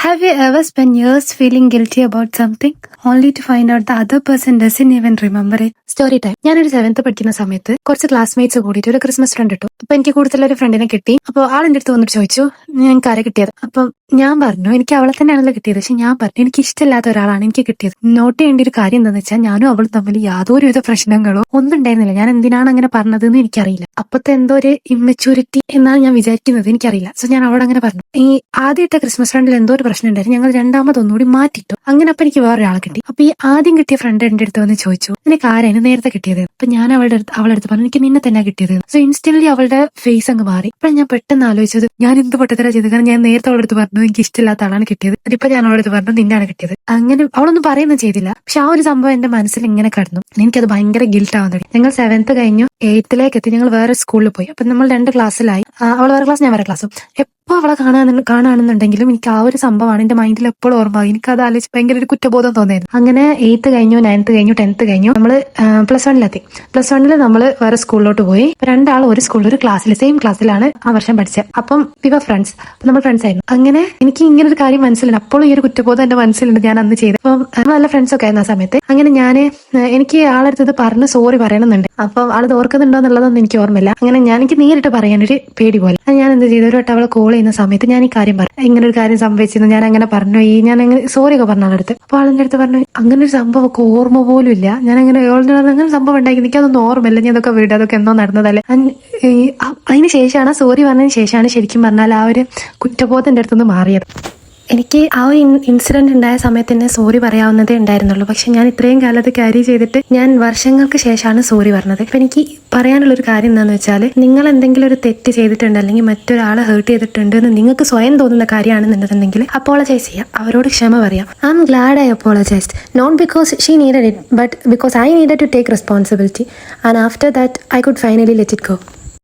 Have you ever spent years feeling guilty about something only to find out the other person doesn't even remember it? Story time. ഞാനൊരു 7th പഠിക്കുന്ന സമയത്ത് കുറച്ച് classmates കൂടിയിട്ട് ഒരു Christmas friend ഇട്ടു. അപ്പൊ എനിക്ക് കൂടുതലൊരു ഫ്രണ്ടിനെ കിട്ടി. അപ്പോൾ ആളെന്റെ അടുത്ത് വന്നിട്ട് ചോദിച്ചു ഞങ്ങൾക്ക് ആരെ കിട്ടിയത്. അപ്പം ഞാൻ പറഞ്ഞു എനിക്ക് അവളെ തന്നെയാണല്ലോ കിട്ടിയത്. പക്ഷെ ഞാൻ പറഞ്ഞു എനിക്ക് ഇഷ്ടമില്ലാത്ത ഒരാളാണ് എനിക്ക് കിട്ടിയത്. നോട്ട് ചെയ്യേണ്ട ഒരു കാര്യം എന്താണെന്ന് വെച്ചാൽ ഞാനും അവളും തമ്മിൽ യാതൊരുവിധ പ്രശ്നങ്ങളോ ഒന്നും ഉണ്ടായിരുന്നില്ല. ഞാൻ എന്തിനാണ് അങ്ങനെ പറഞ്ഞതെന്ന് എനിക്കറിയില്ല. അപ്പത്തെ എന്തോ ഒരു ഇമ്മച്യൂരിറ്റി എന്നാണ് ഞാൻ വിചാരിക്കുന്നത്, എനിക്കറിയില്ല. സോ ഞാൻ അവളോട് അങ്ങനെ പറഞ്ഞു. ഈ ആദ്യത്തെ ക്രിസ്മസ് ഫ്രണ്ടിൽ എന്തോ ഒരു പ്രശ്നം ഉണ്ടായിരുന്നു. ഞങ്ങൾ രണ്ടാമത് ഒന്നുകൂടി മാറ്റിട്ടു. അങ്ങനെ അപ്പൊ എനിക്ക് വേറൊരാളെ കിട്ടി. അപ്പൊ ഈ ആദ്യം കിട്ടിയ ഫ്രണ്ട് എന്റെ അടുത്ത് വന്ന് ചോദിച്ചു നിനക്ക് ആരായിരുന്നു നേരത്തെ കിട്ടിയത്. അപ്പൊ ഞാൻ അവളുടെ അടുത്ത് പറഞ്ഞു എനിക്ക് നിന്നെ തന്നെ കിട്ടിയത്. സോ ഇൻസ്റ്റന്റ്ലി അവളുടെ ഫേസ് അങ്ങ് മാറി. അപ്പൊ ഞാൻ പെട്ടെന്ന് ആലോചിച്ചത് ഞാൻ എന്ത് പൊട്ടത്തരാ ചെയ്തത്. കാരണം ഞാൻ നേരത്തെ അവളുടെ അടുത്ത് പറഞ്ഞു എനിക്ക് ഇഷ്ടമില്ലാത്ത ആളാണ് കിട്ടിയത്. അതിപ്പോ ഞാൻ അവളുടെ അടുത്ത് പറഞ്ഞു നിന്നാണ് കിട്ടിയത്. അങ്ങനെ അവളൊന്നും പറയുന്നത് ചെയ്തില്ല. പക്ഷെ ആ ഒരു സംഭവം എന്റെ മനസ്സിൽ ഇങ്ങനെ കടന്നു. എനിക്കത് ഭയങ്കര ഗിൽട്ട് ആവാൻ തുടങ്ങി. ഞങ്ങൾ 7th കഴിഞ്ഞു 8th എത്തി. ഞങ്ങൾ വേറെ സ്കൂളിൽ പോയി. അപ്പൊ നമ്മൾ 2 ക്ലാസ്സിലായി. അവൾ വേറെ ക്ലാസ്, ഞാൻ വേറെ ക്ലാസ്സും. എപ്പോൾ അവളെ കാണാണെന്നുണ്ടെങ്കിലും എനിക്ക് ആ ഒരു സംഭവമാണ് എന്റെ മൈൻഡിൽ എപ്പോഴും ഓർമ്മ. എനിക്ക് അത് ആലോചിച്ച് ഭയങ്കര ഒരു കുറ്റബോധം തോന്നിയത്. അങ്ങനെ 8th കഴിഞ്ഞു 9th കഴിഞ്ഞു 10th കഴിഞ്ഞു. നമ്മള് +1 പ്ലസ് വണ്ണില് നമ്മള് വേറെ സ്കൂളിലോട്ട് പോയി. രണ്ടാളും ഒരു സ്കൂളിൽ ഒരു ക്ലാസ്സിൽ സെയിം ക്ലാസ്സിലാണ് ആ വർഷം പഠിച്ചത്. അപ്പം വിവ ഫ്രണ്ട്സ്, അപ്പൊ നമ്മൾ ഫ്രണ്ട്സ് ആയിരുന്നു. അങ്ങനെ എനിക്ക് ഇങ്ങനെ ഒരു കാര്യം മനസ്സിലുണ്ട്. അപ്പോഴും ഈ ഒരു കുറ്റബോധം എന്റെ മനസ്സിലുണ്ട് ഞാൻ അന്ന് ചെയ്തത്. അപ്പം നല്ല ഫ്രണ്ട്സ് ഒക്കെ ആയിരുന്നു ആ സമയത്ത്. അങ്ങനെ എനിക്ക് ആളെടുത്തത് പറഞ്ഞ് സോറി പറയണമെന്നുണ്ട്. അപ്പം ആളത് ഓർക്കുന്നുണ്ടോ എന്നുള്ളതൊന്നും എനിക്ക് ഓർമ്മയില്ല. അങ്ങനെ എനിക്ക് നേരിട്ട് പറയാനൊരു പേടി പോലെ ഞാൻ എന്ത് ചെയ്തു, ഒരു വട്ടം അവളെ കോൾ ചെയ്യുന്ന സമയത്ത് ഞാൻ ഈ കാര്യം പറഞ്ഞു, ഇങ്ങനെ ഒരു കാര്യം സംഭവിച്ചിരുന്നു, ഞാൻ അങ്ങനെ പറഞ്ഞു, ഞാൻ അങ്ങനെ സോറി ഒക്കെ പറഞ്ഞു ആളെടുത്ത്. അപ്പൊ ആളെന്റെ അടുത്ത് പറഞ്ഞു അങ്ങനെ ഒരു സംഭവം ഒക്കെ ഓർമ്മ പോലും ഇല്ല, ഞാൻ അങ്ങനെ അങ്ങനെ സംഭവം ഉണ്ടാക്കി എനിക്കതൊന്നും ഓർമ്മയില്ല, ഞാൻ അതൊക്കെ വീട് അതൊക്കെ എന്തോ നടന്നതല്ലേ. അതിന് ശേഷമാണ് സോറി പറഞ്ഞതിന് ശേഷമാണ് ശരിക്കും പറഞ്ഞാൽ ആ ഒരു കുറ്റബോധം എൻ്റെ അടുത്തുനിന്ന് മാറിയത്. എനിക്ക് ആ ഒരു ഇൻസിഡന്റ് ഉണ്ടായ സമയത്ത് തന്നെ സോറി പറയാവുന്നതേ ഉണ്ടായിരുന്നുള്ളൂ. പക്ഷെ ഞാൻ ഇത്രയും കാലം അത് ക്യാരി ചെയ്തിട്ട് ഞാൻ വർഷങ്ങൾക്ക് ശേഷമാണ് സോറി പറഞ്ഞത്. ഇപ്പൊ എനിക്ക് പറയാനുള്ളൊരു കാര്യം എന്താണെന്ന് വെച്ചാൽ നിങ്ങൾ എന്തെങ്കിലും ഒരു തെറ്റ് ചെയ്തിട്ടുണ്ട് അല്ലെങ്കിൽ മറ്റൊരാളെ ഹേർട്ട് ചെയ്തിട്ടുണ്ട് എന്ന് നിങ്ങൾക്ക് സ്വയം തോന്നുന്ന കാര്യമാണെന്നുണ്ടെങ്കിൽ അപ്പോളജൈസ് ചെയ്യാം, അവരോട് ക്ഷമ പറയാം. I am glad I apologised, not because she needed it but because I needed to take responsibility and after that I could finally let it go.